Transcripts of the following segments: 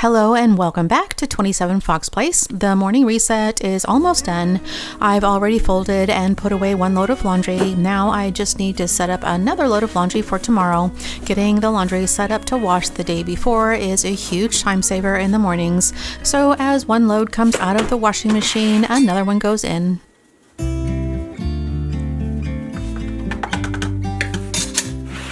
Hello and welcome back to 27 Fox Place. The morning reset is almost done. I've already folded and put away one load of laundry. Now I just need to set up another load of laundry for tomorrow. Getting the laundry set up to wash the day before is a huge time saver in the mornings. So as one load comes out of the washing machine, another one goes in.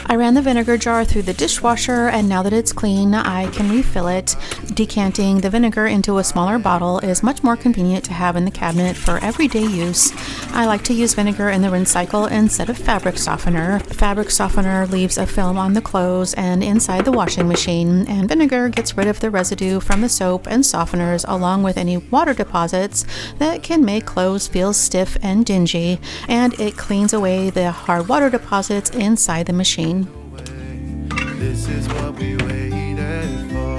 I ran the vinegar jar through the dishwasher, and now that it's clean, I can refill it. Decanting the vinegar into a smaller bottle is much more convenient to have in the cabinet for everyday use. I like to use vinegar in the rinse cycle instead of fabric softener. Fabric softener leaves a film on the clothes and inside the washing machine, and vinegar gets rid of the residue from the soap and softeners along with any water deposits that can make clothes feel stiff and dingy, and it cleans away the hard water deposits inside the machine. This is what we waited for.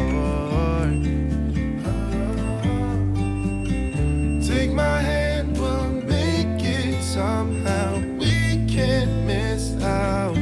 Take my hand, we'll make it somehow. We can't miss out.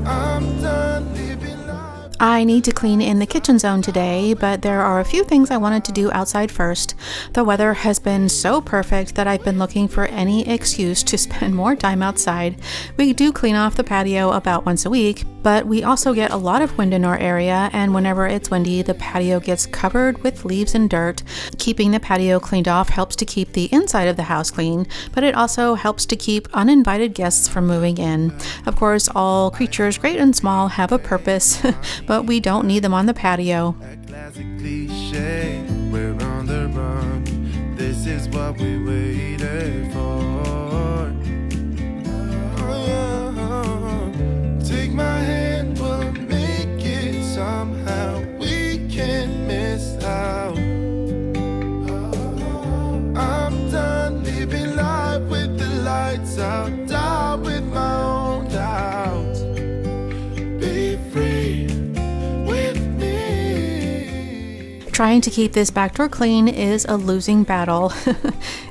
I'm done living life. I need to clean in the kitchen zone today, but there are a few things I wanted to do outside first. The weather has been so perfect that I've been looking for any excuse to spend more time outside. We do clean off the patio about once a week, but we also get a lot of wind in our area, and whenever it's windy, the patio gets covered with leaves and dirt. Keeping the patio cleaned off helps to keep the inside of the house clean, but it also helps to keep uninvited guests from moving in. Of course, all creatures, great and small, have a purpose, but we don't need them on the patio. A classic cliche, we're on the run. This is what we waited for. Oh, yeah. Take my hand, we'll make it somehow. We can't miss out. I'm done living life with the lights out, die with my own doubts. Be free with me. Trying to keep this back door clean is a losing battle.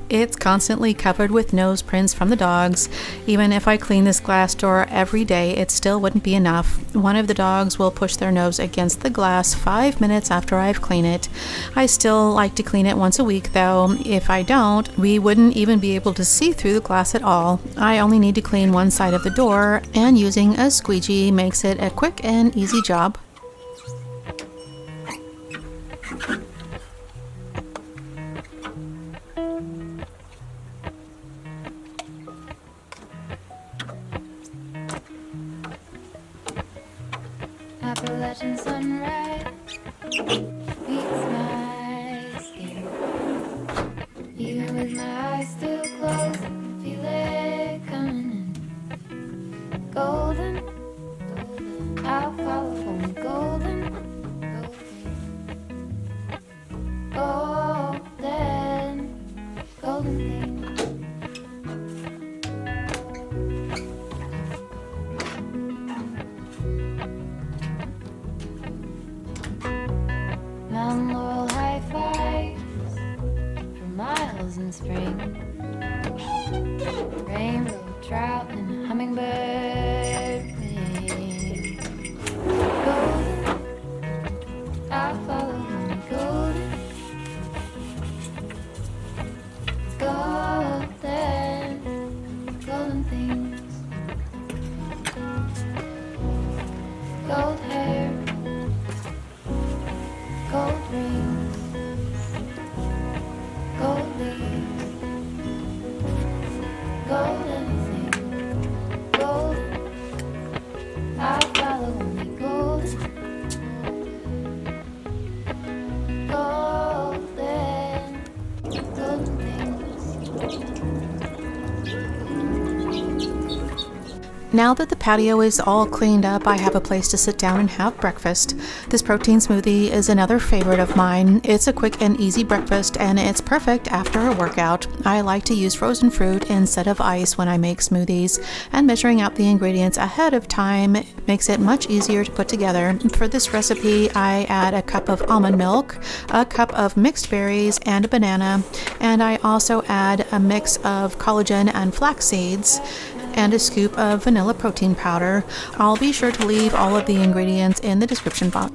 It's constantly covered with nose prints from the dogs. Even if I clean this glass door every day, it still wouldn't be enough. One of the dogs will push their nose against the glass 5 minutes after I've cleaned it. I still like to clean it once a week, though. If I don't, we wouldn't even be able to see through the glass at all. I only need to clean one side of the door, and using a squeegee makes it a quick and easy job. Appalachian sunrise meets my skin. Even with my eyes still closed, feel it coming in. Golden, I'll follow home. Golden, golden things. Mountain laurel high fives for miles in spring. Rainbow trout and hummingbird wing. Golden, I'll follow home. Golden, golden things. Gold hair, gold rings, gold leaves, gold anything, golden, I'll follow only golden, golden things. Now that the patio is all cleaned up, I have a place to sit down and have breakfast. This protein smoothie is another favorite of mine. It's a quick and easy breakfast, and it's perfect after a workout. I like to use frozen fruit instead of ice when I make smoothies, and measuring out the ingredients ahead of time makes it much easier to put together. For this recipe, I add a cup of almond milk, a cup of mixed berries, and a banana, and I also add a mix of collagen and flax seeds, and a scoop of vanilla protein powder. I'll be sure to leave all of the ingredients in the description box.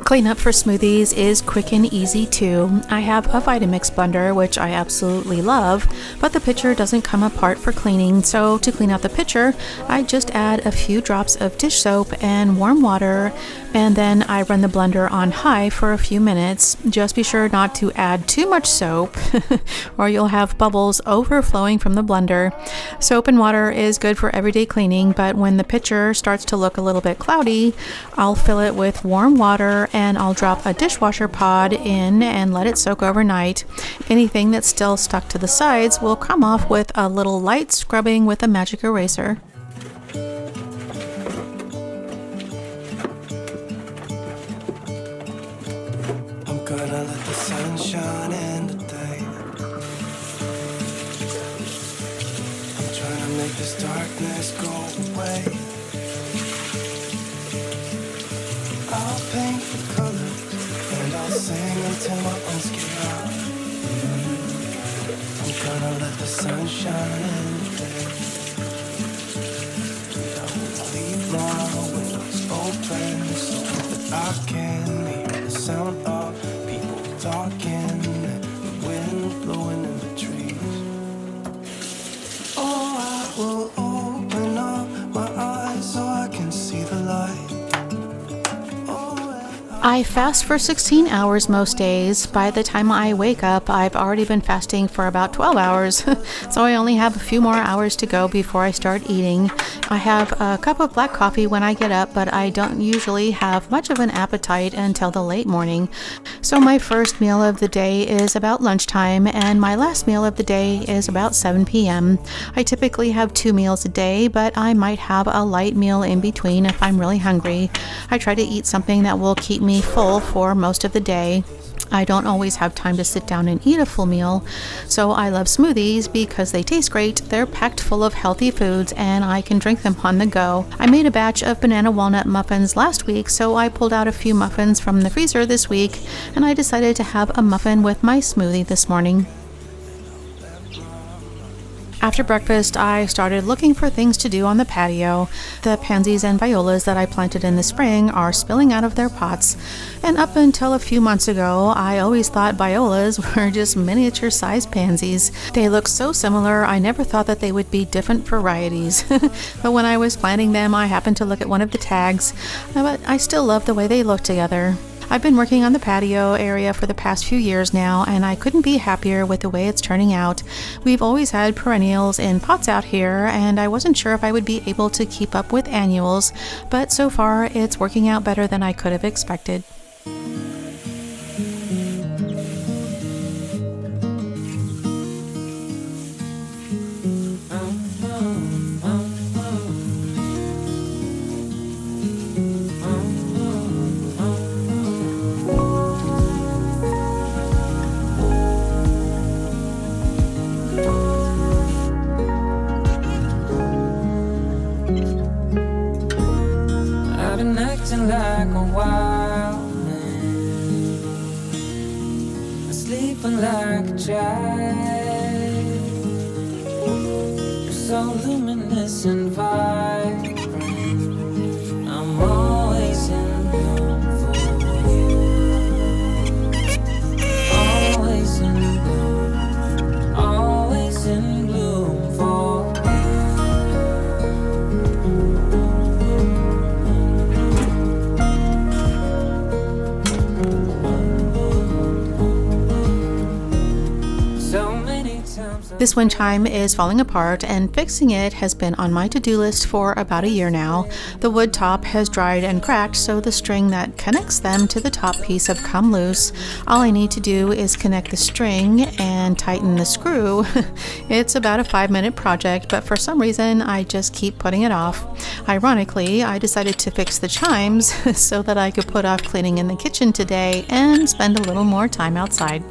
Cleanup for smoothies is quick and easy too. I have a Vitamix blender, which I absolutely love, but the pitcher doesn't come apart for cleaning, so to clean out the pitcher, I just add a few drops of dish soap and warm water, and then I run the blender on high for a few minutes. Just be sure not to add too much soap, or you'll have bubbles overflowing from the blender. Soap and water is good for everyday cleaning, but when the pitcher starts to look a little bit cloudy, I'll fill it with warm water and I'll drop a dishwasher pod in and let it soak overnight. Anything that's still stuck to the sides will come off with a little light scrubbing with a magic eraser. I'm gonna let the sun shine in today. I'm trying to make this darkness go away. I'll paint the colors and I'll sing until my lungs give out. I'm gonna let the sun shine in today. I will leave my windows open so that I can hear the sound of people talking, the wind blowing in the trees. Oh, I will open up my eyes so I can see the light. I fast for 16 hours most days. By the time I wake up, I've already been fasting for about 12 hours, so I only have a few more hours to go before I start eating. I have a cup of black coffee when I get up, but I don't usually have much of an appetite until the late morning. So my first meal of the day is about lunchtime, and my last meal of the day is about 7 p.m. I typically have 2 meals a day, but I might have a light meal in between if I'm really hungry. I try to eat something that will keep me full for most of the day. I don't always have time to sit down and eat a full meal, so I love smoothies because they taste great, they're packed full of healthy foods, and I can drink them on the go. I made a batch of banana walnut muffins last week, so I pulled out a few muffins from the freezer this week, and I decided to have a muffin with my smoothie this morning. After breakfast, I started looking for things to do on the patio. The pansies and violas that I planted in the spring are spilling out of their pots, and up until a few months ago, I always thought violas were just miniature-sized pansies. They look so similar, I never thought that they would be different varieties. But when I was planting them, I happened to look at one of the tags, but I still love the way they look together. I've been working on the patio area for the past few years now, and I couldn't be happier with the way it's turning out. We've always had perennials in pots out here, and I wasn't sure if I would be able to keep up with annuals, but so far it's working out better than I could have expected. Like a wild man, sleeping like a child. You're so luminous and vibrant. I'm always in bloom for you. Always in bloom. Always in bloom for you. This wind chime is falling apart, and fixing it has been on my to-do list for about a year now. The wood top has dried and cracked, so the string that connects them to the top piece have come loose. All I need to do is connect the string and tighten the screw. It's about a 5-minute project, but for some reason I just keep putting it off. Ironically, I decided to fix the chimes so that I could put off cleaning in the kitchen today and spend a little more time outside.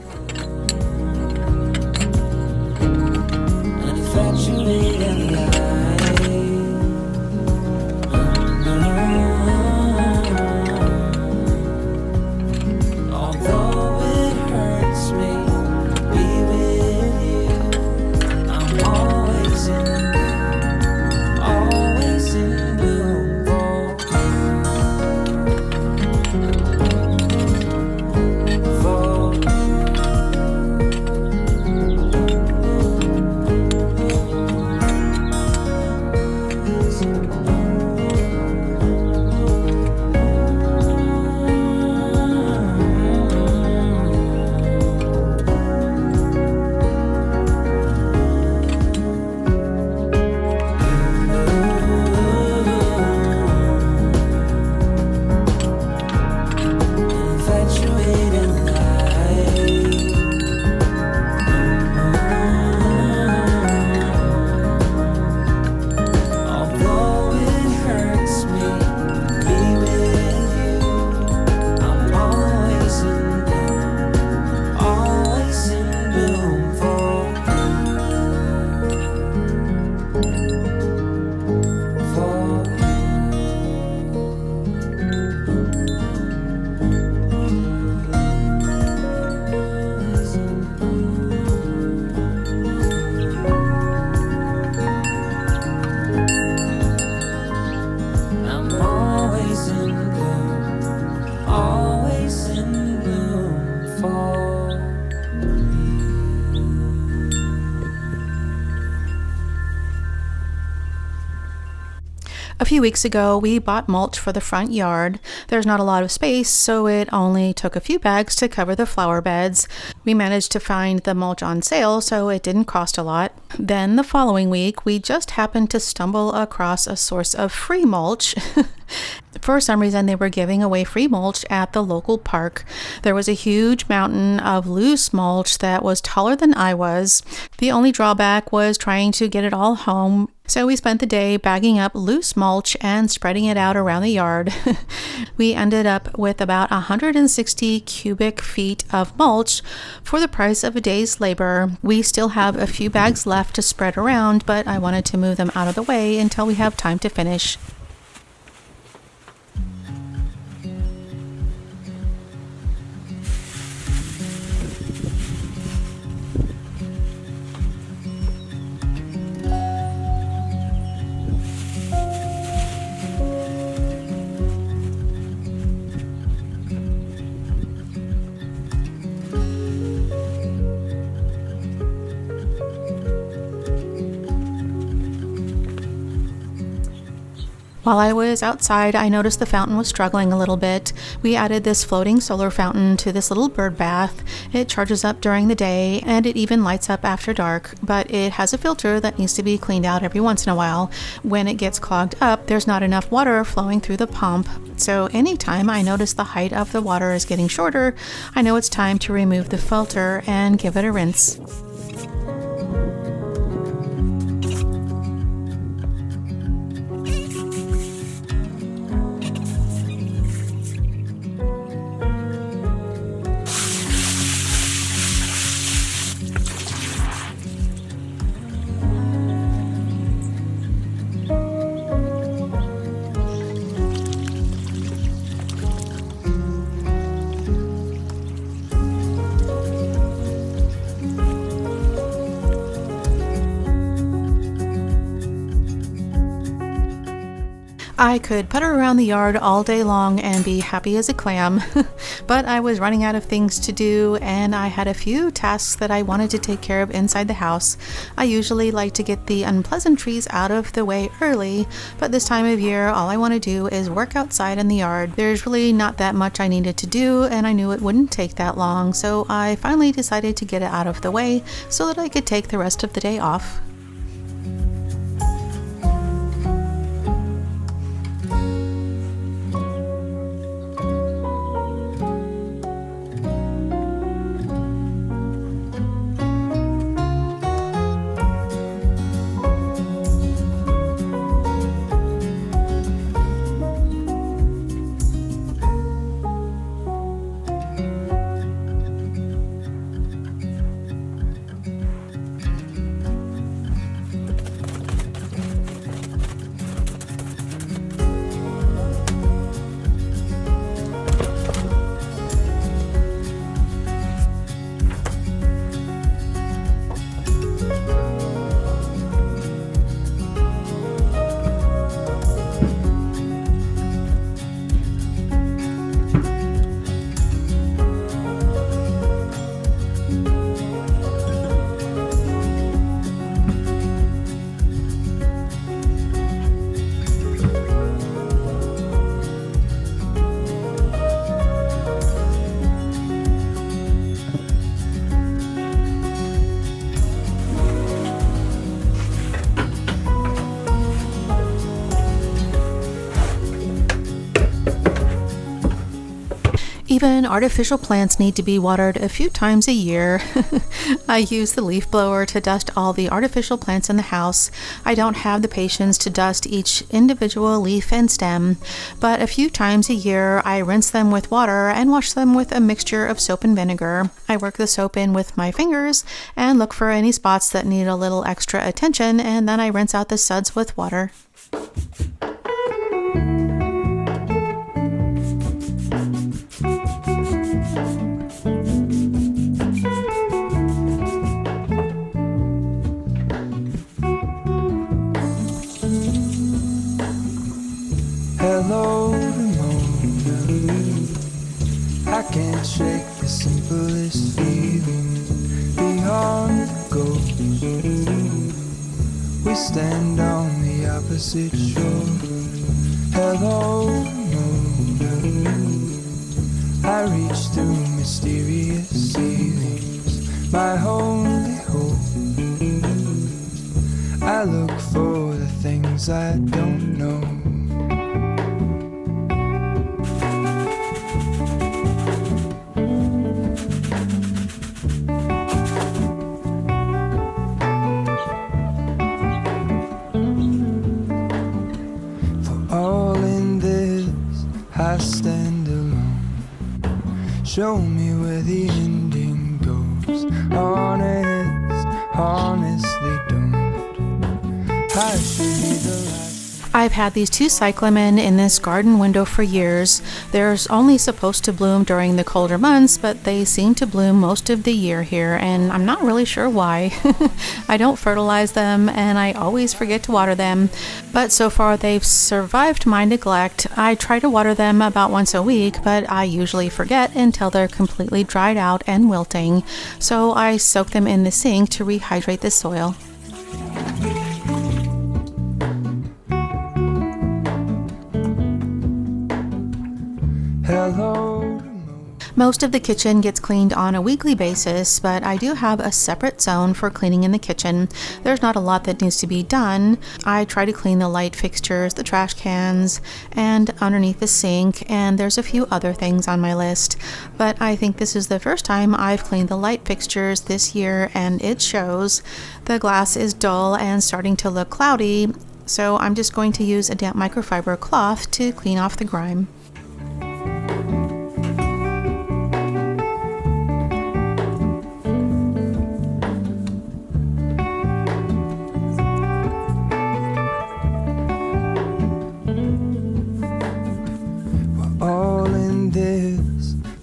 A few weeks ago, we bought mulch for the front yard. There's not a lot of space, so it only took a few bags to cover the flower beds. We managed to find the mulch on sale, so it didn't cost a lot. Then the following week, we just happened to stumble across a source of free mulch. For some reason, they were giving away free mulch at the local park. There was a huge mountain of loose mulch that was taller than I was. The only drawback was trying to get it all home. So we spent the day bagging up loose mulch and spreading it out around the yard. We ended up with about 160 cubic feet of mulch for the price of a day's labor. We still have a few bags left to spread around, but I wanted to move them out of the way until we have time to finish. While I was outside, I noticed the fountain was struggling a little bit. We added this floating solar fountain to this little bird bath. It charges up during the day and it even lights up after dark, but it has a filter that needs to be cleaned out every once in a while. When it gets clogged up, there's not enough water flowing through the pump. So anytime I notice the height of the water is getting shorter, I know it's time to remove the filter and give it a rinse. I could putter around the yard all day long and be happy as a clam, but I was running out of things to do and I had a few tasks that I wanted to take care of inside the house. I usually like to get the unpleasantries out of the way early, but this time of year all I want to do is work outside in the yard. There's really not that much I needed to do and I knew it wouldn't take that long, so I finally decided to get it out of the way so that I could take the rest of the day off. Even artificial plants need to be watered a few times a year. I use the leaf blower to dust all the artificial plants in the house. I don't have the patience to dust each individual leaf and stem, but a few times a year I rinse them with water and wash them with a mixture of soap and vinegar. I work the soap in with my fingers and look for any spots that need a little extra attention, and then I rinse out the suds with water. Hello, Ramona. I can't shake the simplest feeling beyond the ghost. We stand on the opposite shore. Hello, Ramona. I reach through mysterious ceilings, my only hope. I look for the things I don't know. I stand alone. Show me where the ending goes. Honestly don't. I should be the last. I've had these two cyclamen in this garden window for years. They're only supposed to bloom during the colder months, but they seem to bloom most of the year here, and I'm not really sure why. I don't fertilize them, and I always forget to water them, but so far they've survived my neglect. I try to water them about once a week, but I usually forget until they're completely dried out and wilting, so I soak them in the sink to rehydrate the soil. Hello. Most of the kitchen gets cleaned on a weekly basis, but I do have a separate zone for cleaning in the kitchen. There's not a lot that needs to be done. I try to clean the light fixtures, the trash cans, and underneath the sink, and there's a few other things on my list. But I think this is the first time I've cleaned the light fixtures this year, and it shows. The glass is dull and starting to look cloudy, so I'm just going to use a damp microfiber cloth to clean off the grime.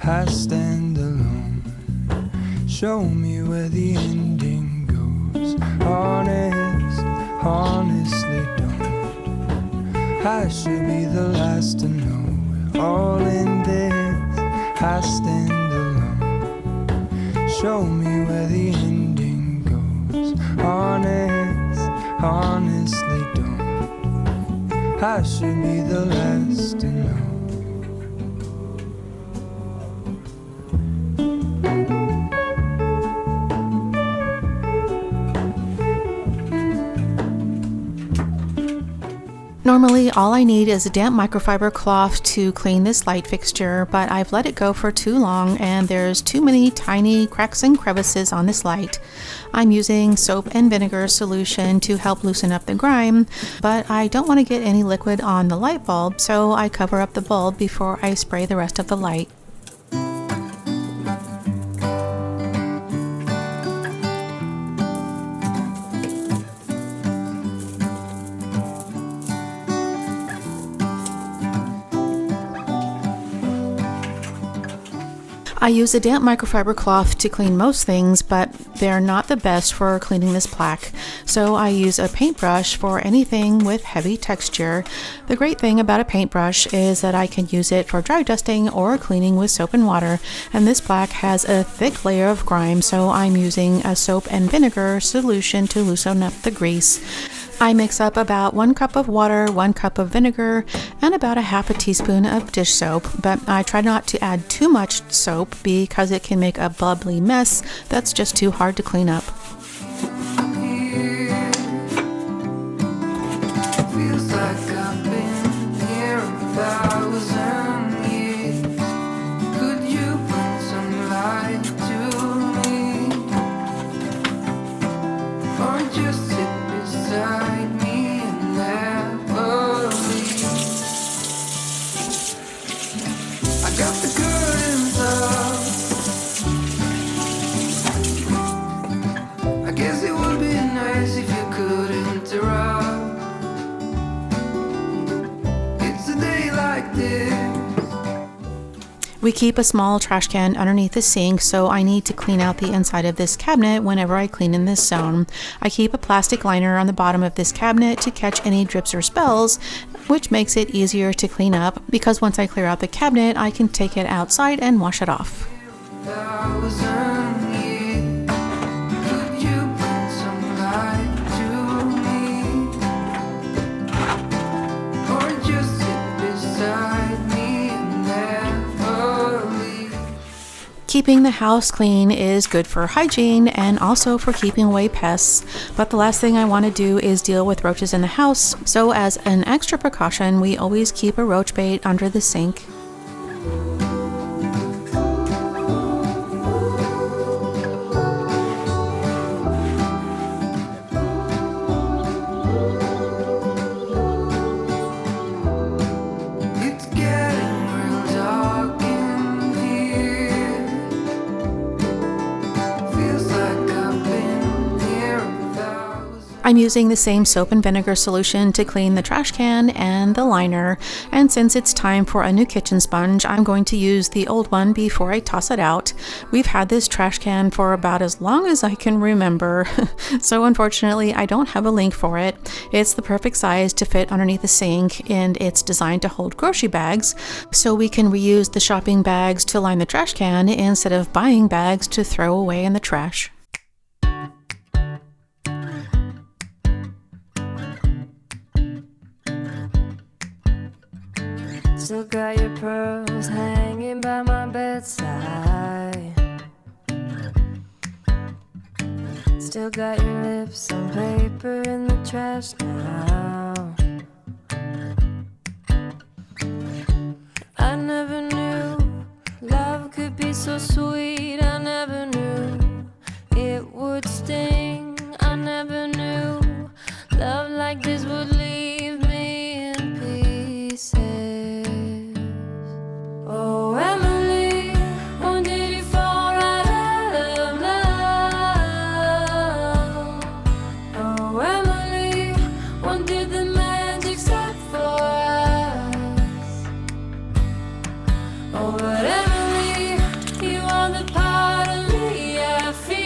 I stand alone. Show me where the ending goes. Honestly don't. I should be the last to know. We're all in this. I stand alone. Show me where the ending goes. Honestly don't. I should be the last to know. Normally, all I need is a damp microfiber cloth to clean this light fixture, but I've let it go for too long and there's too many tiny cracks and crevices on this light. I'm using soap and vinegar solution to help loosen up the grime, but I don't want to get any liquid on the light bulb, so I cover up the bulb before I spray the rest of the light. I use a damp microfiber cloth to clean most things, but they're not the best for cleaning this plaque. So I use a paintbrush for anything with heavy texture. The great thing about a paintbrush is that I can use it for dry dusting or cleaning with soap and water. And this plaque has a thick layer of grime, so I'm using a soap and vinegar solution to loosen up the grease. I mix up about 1 cup of water, 1 cup of vinegar, and about a half a teaspoon of dish soap, but I try not to add too much soap because it can make a bubbly mess that's just too hard to clean up. Feels like I've been here 1,000 years. Could We keep a small trash can underneath the sink, so I need to clean out the inside of this cabinet whenever I clean in this zone. I keep a plastic liner on the bottom of this cabinet to catch any drips or spills, which makes it easier to clean up because once I clear out the cabinet, I can take it outside and wash it off. Keeping the house clean is good for hygiene and also for keeping away pests, but the last thing I want to do is deal with roaches in the house, so as an extra precaution, we always keep a roach bait under the sink. I'm using the same soap and vinegar solution to clean the trash can and the liner, and since it's time for a new kitchen sponge, I'm going to use the old one before I toss it out. We've had this trash can for about as long as I can remember, so unfortunately I don't have a link for it. It's the perfect size to fit underneath the sink, and it's designed to hold grocery bags, so we can reuse the shopping bags to line the trash can instead of buying bags to throw away in the trash. Still got your pearls hanging by my bedside. Still got your lips on paper in the trash now. I never knew love could be so sweet. I never knew it would sting. I never knew love like this would leave me in pieces. Oh, Emily, when did you fall right out of love? Oh, Emily, when did the magic stop for us? Oh, but Emily, you are the part of me I fear.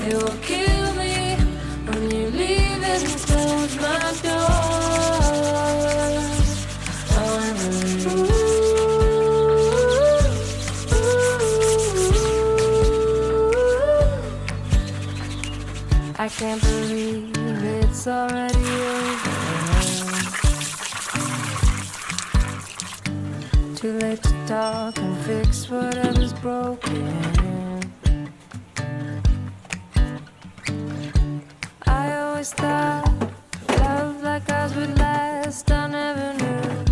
It will kill me when you leave and close my door. I can't believe it's already over. Too late to talk and fix whatever's broken. I always thought love like ours would last. I never knew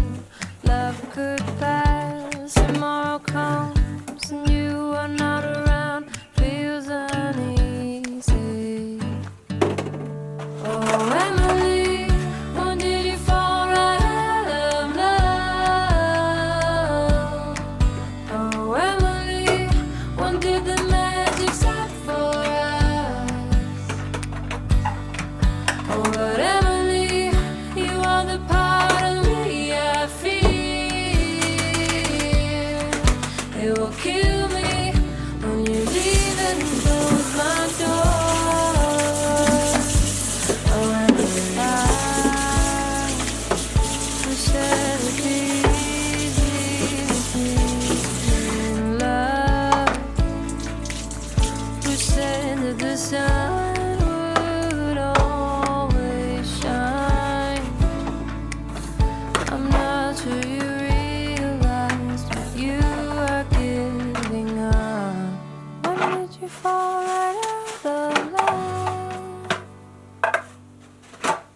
love could pass. Tomorrow comes and you are not around. Feels uneasy. Oh, Emily, when did you fall right out of love? Oh, Emily, when did the magic stop for us? Oh, but Emily, you are the part of me I fear. It will kill me when you leave and close my door. The sun would always shine. I'm not sure you realize what you are giving up. When did you fall right out of love?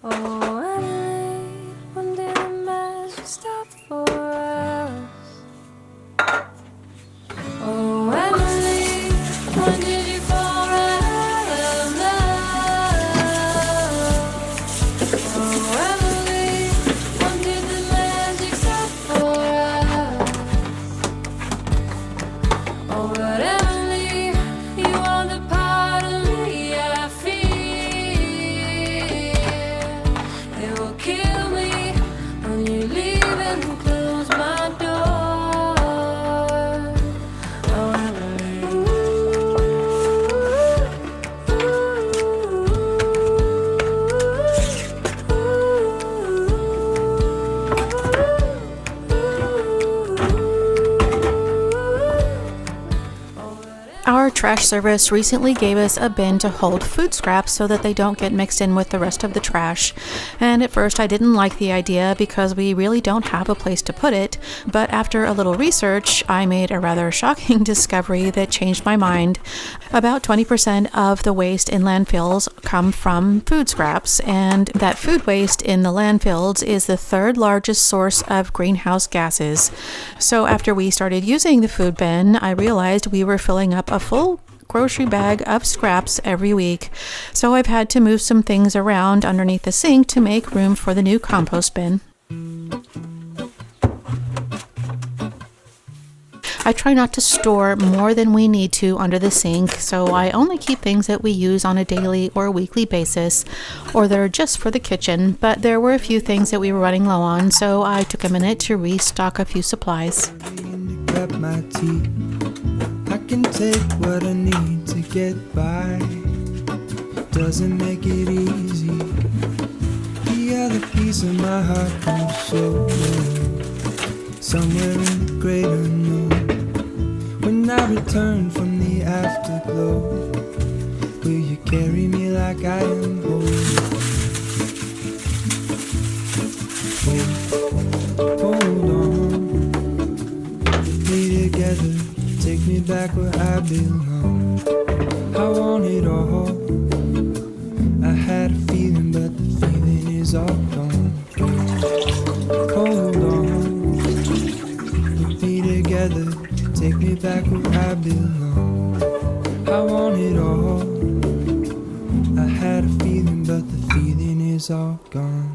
Oh, Emily, when did the magic stop for us? Oh, Emily, when did you fall right out of love? Oh, Emily, when did the magic stop for us? Oh, but Emily, you are the part of me I fear. It will kill me when you leave and close my trash service recently gave us a bin to hold food scraps so that they don't get mixed in with the rest of the trash. And at first I didn't like the idea because we really don't have a place to put it, but after a little research, I made a rather shocking discovery that changed my mind. About 20% of the waste in landfills come from food scraps, and that food waste in the landfills is the third largest source of greenhouse gases. So after we started using the food bin, I realized we were filling up a full grocery bag of scraps every week. So I've had to move some things around underneath the sink to make room for the new compost bin. I try not to store more than we need to under the sink, so I only keep things that we use on a daily or weekly basis, or that are just for the kitchen, but there were a few things that we were running low on, so I took a minute to restock a few supplies. Grab my tea. I can take what I need to get by. Doesn't make it easy. The other piece of my heart can show somewhere in the great unknown. When I return from the afterglow, will you carry me like I am whole? Hold on, be together, take me back where I belong. I want it all. I had a feeling, but the feeling is all gone. Hold on, we'll be together, take me back where I belong. I want it all. I had a feeling, but the feeling is all gone.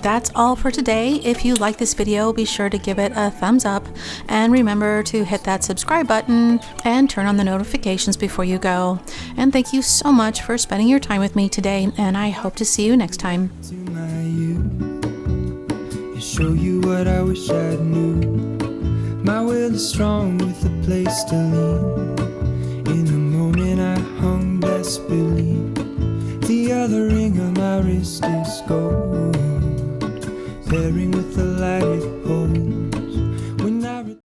That's all for today. If you like this video, be sure to give it a thumbs up and remember to hit that subscribe button and turn on the notifications before you go. And thank you so much for spending your time with me today, and I hope to see you next time. To my youth, show you what I wish I knew. My will is strong with a place to lean. In the moment I hung desperately. The other ring on my wrist is gold, pairing with the light it